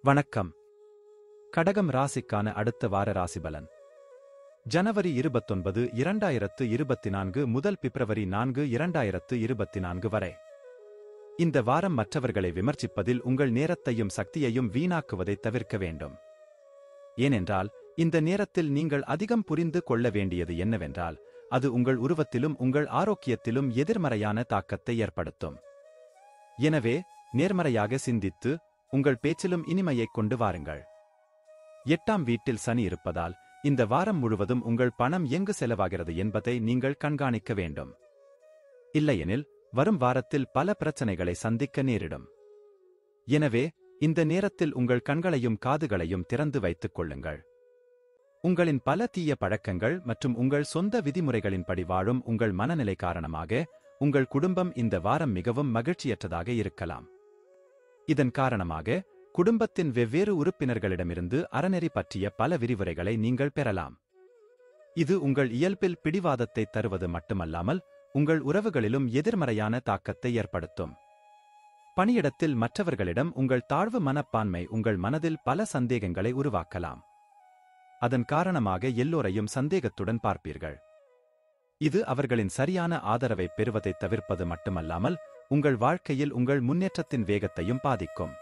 வணக்கம். கடகம் ராசிக்கான அடுத்த வார ராசிபலன். ஜனவரி 29, 2024 முதல் பிப்ரவரி 4, 2024 வரை. இந்த வாரம் மற்றவர்களை விமர்சிப்பதில் உங்கள் நேரத்தையும் சக்தியையும் வீணாக்குவதை தவிர்க்க வேண்டும். ஏனென்றால், இந்த நேரத்தில் நீங்கள் அதிகம் புரிந்து கொள்ள வேண்டியது என்னவென்றால், அது உங்கள் உருவத்திலும் உங்கள் ஆரோக்கியத்திலும் எதிர்மறையான தாக்கத்தை ஏற்படுத்தும். எனவே, நேர்மறையாக சிந்தித்து, உங்கள் பேச்சிலும் இனிமையைக் கொண்டு வாருங்கள். 8ஆம் வீட்டில் சனி இருப்பதால், இந்த வாரம் முழுவதும் உங்கள் பணம் எங்கு செலவாகிறது என்பதை நீங்கள் கண்காணிக்க வேண்டும். இல்லையெனில், வரும் வாரத்தில் பல பிரச்சனைகளை சந்திக்க நேரிடும். எனவே, இந்த நேரத்தில் உங்கள் கண்களையும் காதுகளையும் திறந்து வைத்துக் கொள்ளுங்கள். உங்களின் பல தீய பழக்கங்கள் மற்றும் உங்கள் சொந்த விதிமுறைகளின்படி வாழும் உங்கள் மனநிலை காரணமாக, உங்கள் குடும்பம் இந்த வாரம் மிகவும் மகிழ்ச்சியற்றதாக இருக்கலாம். இதன் காரணமாக, குடும்பத்தின் வெவ்வேறு உறுப்பினர்களிடமிருந்து அறநெறி பற்றிய பல விரிவுரைகளை நீங்கள் பெறலாம். இது உங்கள் இயல்பில் பிடிவாதத்தை தருவது மட்டுமல்லாமல், உங்கள் உறவுகளிலும் எதிர்மறையான தாக்கத்தை ஏற்படுத்தும். பணியிடத்தில் மற்றவர்களிடம் உங்கள் தாழ்வு மனப்பான்மை உங்கள் மனதில் பல சந்தேகங்களை உருவாக்கலாம். அதன் காரணமாக எல்லோரையும் சந்தேகத்துடன் பார்ப்பீர்கள். இது அவர்களின் சரியான ஆதரவை பெறுவதை தவிர்ப்பது மட்டுமல்லாமல், உங்கள் வாழ்க்கையில் உங்கள் முன்னேற்றத்தின் வேகத்தையும் பாதிக்கும்.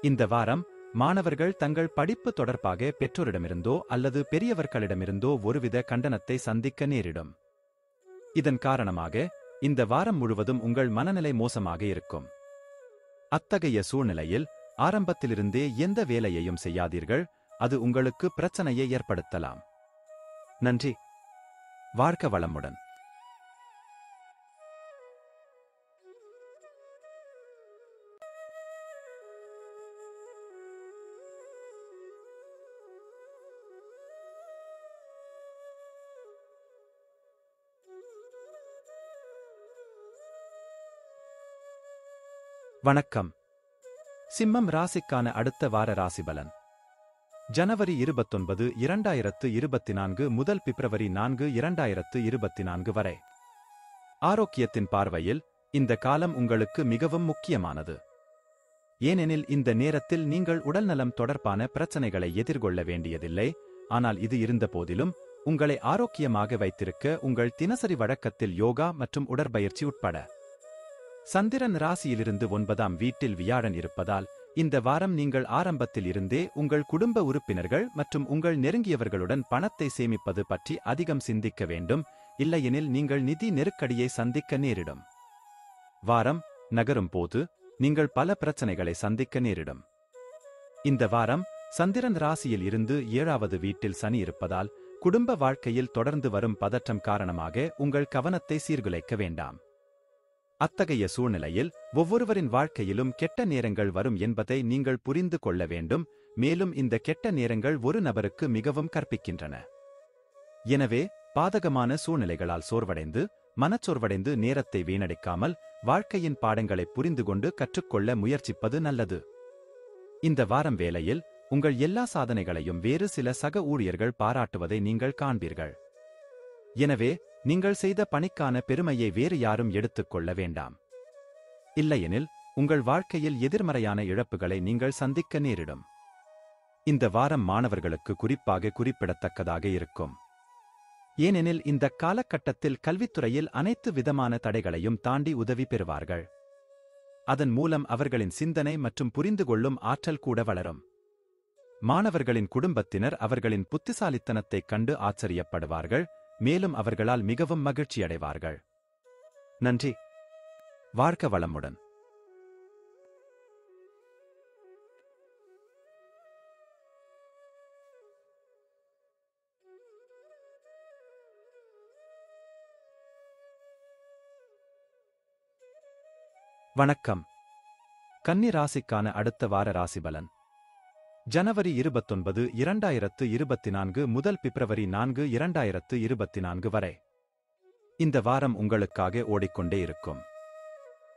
இந்த வாரம், மாணவர்கள் தங்கள் படிப்பு தொடர்பாக பெற்றோரிடமிருந்தோ அல்லது பெரியவர்களிடமிருந்தோ ஒருவித கண்டனத்தை சந்திக்க நேரிடும். இதன் காரணமாக, இந்த வாரம் முழுவதும் உங்கள் மனநிலை மோசமாக இருக்கும். அத்தகைய சூழ்நிலையில், ஆரம்பத்திலிருந்தே எந்த வேலையையும் செய்யாதீர்கள், அது உங்களுக்கு பிரச்சனையை ஏற்படுத்தலாம். நன்றி. வாழ்க வளமுடன். வணக்கம். சிம்மம் ராசிக்கான அடுத்த வார ராசிபலன். ஜனவரி 29, 2024 முதல் பிப்ரவரி 4, 2024 வரை. ஆரோக்கியத்தின் பார்வையில், இந்த காலம் உங்களுக்கு மிகவும் முக்கியமானது. ஏனெனில் இந்த நேரத்தில் நீங்கள் உடல்நலம் தொடர்பான பிரச்சனைகளை எதிர்கொள்ள வேண்டியதில்லை, ஆனால் இது இருந்தபோதிலும், உங்களை ஆரோக்கியமாக வைத்திருக்க உங்கள் தினசரி வழக்கத்தில் யோகா மற்றும் உடற்பயிற்சி உட்பட. சந்திரன் ராசியிலிருந்து 9ஆம் வீட்டில் வியாழன் இருப்பதால், இந்த வாரம் நீங்கள் ஆரம்பத்தில் இருந்தே உங்கள் குடும்ப உறுப்பினர்கள் மற்றும் உங்கள் நெருங்கியவர்களுடன் பணத்தை சேமிப்பது பற்றி அதிகம் சிந்திக்க வேண்டும், இல்லையெனில் நீங்கள் நிதி நெருக்கடியை சந்திக்க நேரிடும். வாரம் நகரும் போது, நீங்கள் பல பிரச்சனைகளை சந்திக்க நேரிடும். இந்த வாரம், சந்திரன் ராசியில் இருந்து 7வது வீட்டில் சனி இருப்பதால், குடும்ப வாழ்க்கையில் தொடர்ந்து வரும் பதற்றம் காரணமாக உங்கள் கவனத்தை சீர்குலைக்க வேண்டாம். அத்தகைய சூழ்நிலையில், ஒவ்வொருவரின் வாழ்க்கையிலும் கெட்ட நேரங்கள் வரும் என்பதை நீங்கள் புரிந்து கொள்ள வேண்டும், மேலும் இந்த கெட்ட நேரங்கள் ஒரு நபருக்கு மிகவும் கற்பிக்கின்றன. எனவே, பாதகமான சூழ்நிலைகளால் மனச்சோர்வடைந்து நேரத்தை வீணடிக்காமல், வாழ்க்கையின் பாடங்களை புரிந்துகொண்டு கற்றுக்கொள்ள முயற்சிப்பது நல்லது. இந்த வாரம் வேலையில், உங்கள் எல்லா சாதனைகளையும் வேறு சில சக ஊழியர்கள் பாராட்டுவதை நீங்கள் காண்பீர்கள். எனவே, நீங்கள் செய்த பணிக்கான பெருமையை வேறு யாரும் எடுத்துக்கொள்ள வேண்டாம். இல்லையெனில், உங்கள் வாழ்க்கையில் எதிர்மறையான இழப்புகளை நீங்கள் சந்திக்க நேரிடும். இந்த வாரம் மாணவர்களுக்கு குறிப்பாக குறிப்பிடத்தக்கதாக இருக்கும். ஏனெனில் இந்த காலகட்டத்தில் கல்வித்துறையில் அனைத்து விதமான தடைகளையும் தாண்டி உதவி பெறுவார்கள். அதன் மூலம் அவர்களின் சிந்தனை மற்றும் புரிந்துகொள்ளும் ஆற்றல் கூட வளரும். மாணவர்களின் குடும்பத்தினர் அவர்களின் புத்திசாலித்தனத்தைக் கண்டு ஆச்சரியப்படுவார்கள், மேலும் அவர்களால் மிகவும் மகிழ்ச்சியடைவார்கள். நன்றி. வாழ்க வளமுடன். வணக்கம். கன்னி ராசிக்கான அடுத்த வார ராசிபலன். ஜனவரி 29, 2024 முதல் பிப்ரவரி 4, 2024 வரை. இந்த வாரம் உங்களுக்காக ஓடிக்கொண்டே இருக்கும்.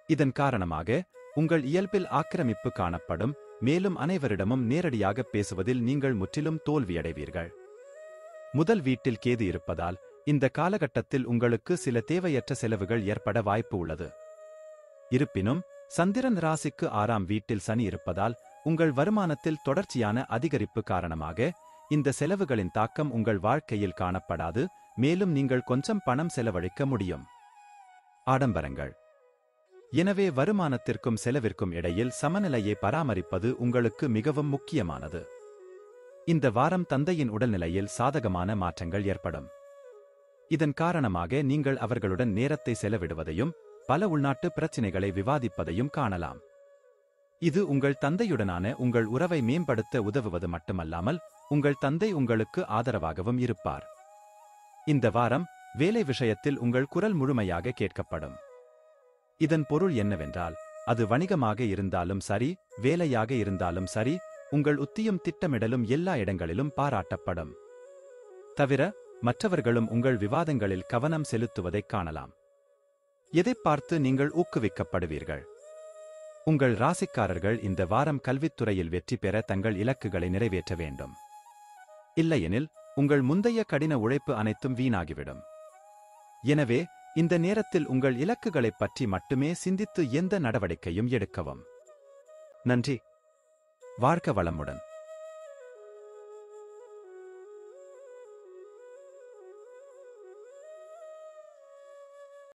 இதன் காரணமாக, உங்கள் இயல்பில் ஆக்கிரமிப்பு காணப்படும், மேலும் அனைவரிடமும் நேரடியாக பேசுவதில் நீங்கள் முற்றிலும் தோல்வியடைவீர்கள். முதல் வீட்டில் கேது இருப்பதால், இந்த காலகட்டத்தில் உங்களுக்கு சில தேவையற்ற செலவுகள் ஏற்பட வாய்ப்பு உள்ளது. இருப்பினும், சந்திரன் ராசிக்கு 6ஆம் வீட்டில் சனி இருப்பதால், உங்கள் வருமானத்தில் தொடர்ச்சியான அதிகரிப்பு காரணமாக இந்த செலவுகளின் தாக்கம் உங்கள் வாழ்க்கையில் காணப்படாது, மேலும் நீங்கள் கொஞ்சம் பணம் செலவழிக்க முடியும். ஆடம்பரங்கள். எனவே வருமானத்திற்கும் செலவிற்கும் இடையில் சமநிலையை பராமரிப்பது உங்களுக்கு மிகவும் முக்கியமானது. இந்த வாரம் தந்தையின் உடல்நிலையில் சாதகமான மாற்றங்கள் ஏற்படும். இதன் காரணமாக நீங்கள் அவர்களுடன் நேரத்தை செலவிடுவதையும் பல உள்நாட்டு பிரச்சினைகளை விவாதிப்பதையும் காணலாம். இது உங்கள் தந்தையுடனான உங்கள் உறவை மேம்படுத்த உதவுவது மட்டுமல்லாமல் உங்கள் தந்தை உங்களுக்கு ஆதரவாகவும் இருப்பார். இந்த வாரம் வேலை விஷயத்தில் உங்கள் குரல் முழுமையாக கேட்கப்படும். இதன் பொருள் என்னவென்றால், அது வணிகமாக இருந்தாலும் சரி, வேலையாக இருந்தாலும் சரி, உங்கள் உத்தியும் திட்டமிடலும் எல்லா இடங்களிலும் பாராட்டப்படும். தவிர மற்றவர்களும் உங்கள் விவாதங்களில் கவனம் செலுத்துவதைக் காணலாம். எதைப் பார்த்து நீங்கள் ஊக்குவிக்கப்படுவீர்கள்? உங்கள் ராசிக்காரர்கள் இந்த வாரம் கல்வித்துறையில் வெற்றி பெற தங்கள் இலக்குகளை நிறைவேற்ற வேண்டும். இல்லையெனில் உங்கள் முந்தைய கடின உழைப்பு அனைத்தும் வீணாகிவிடும். எனவே இந்த நேரத்தில் உங்கள் இலக்குகளைப் பற்றி மட்டுமே சிந்தித்து எந்த நடவடிக்கையும் எடுக்கவும். நன்றி. வாழ்க வளமுடன்.